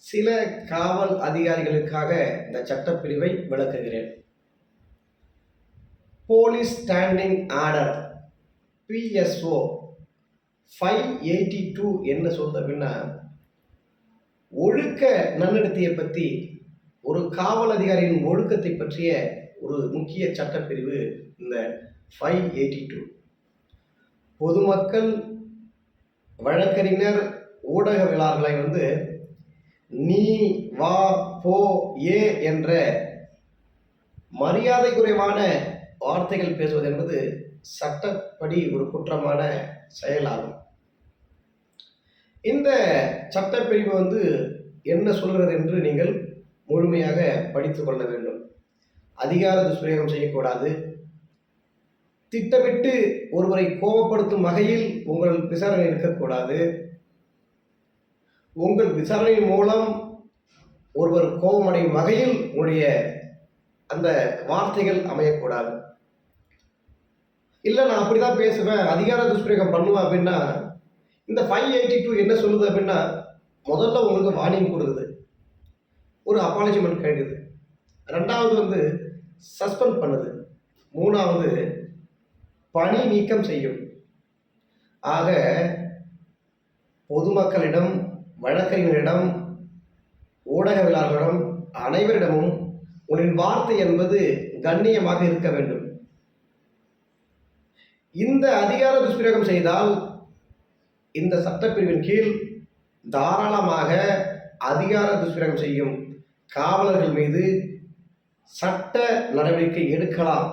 சில காவல் அதிகாரிகளுக்காக இந்த சட்டப்பிரிவை விளக்குகிறேன். போலீஸ் ஸ்டாண்டிங் ஆர்டர் PSO 582 என்ன சொல்றது அப்படின்னா, ஒழுக்க நன்னடத்தையை பற்றி, ஒரு காவல் அதிகாரியின் ஒழுக்கத்தை பற்றிய ஒரு முக்கிய சட்டப்பிரிவு இந்த 582. பொதுமக்கள், வழக்கறிஞர், ஊடகவியலாளர்களை நீ, வா, போ, ஏ என்ற மரியாதை குறைவான வார்த்தைகள் பேசுவது என்பது சட்டப்படி ஒரு குற்றமான செயலாகும். இந்த சட்டப்பிரிவு என்ன சொல்கிறது என்று நீங்கள் முழுமையாக படித்துக் கொள்ள வேண்டும். அதிகார துஷ்பிரயோகம் செய்யக்கூடாது. திட்டமிட்டு ஒருவரை கோபப்படுத்தும் வகையில் உங்கள் விசாரணை இருக்கக்கூடாது. உங்கள் விசாரணையின் மூலம் ஒருவர் கோபமடையும் வகையில் உங்களுடைய அந்த வார்த்தைகள் அமையக்கூடாது. இல்லை, நான் அப்படிதான் பேசுவேன், அதிகார துஷ்பிரயோகம் பண்ணுவேன் அப்படின்னா, இந்த 582 என்ன சொல்லுது அப்படின்னா, முதல்ல உங்களுக்கு வார்னிங் கொடுக்குது, ஒரு அப்பாலஜிமெண்ட் கேட்குது, ரெண்டாவது சஸ்பெண்ட் பண்ணுது, மூணாவது பணி நீக்கம் செய்யும். ஆக பொதுமக்களிடம், வழக்கறிஞரிடம், ஊடகவியலாளர்களிடம், அனைவரிடமும் உங்களின் வார்த்தை என்பது கண்ணியமாக இருக்க வேண்டும். இந்த அதிகார துஷ்பிரயோகம் செய்தால் இந்த சட்டப்பிரிவின் கீழ் தாராளமாக அதிகார துஷ்பிரயோகம் செய்யும் காவலர்கள் மீது சட்ட நடவடிக்கை எடுக்கலாம்.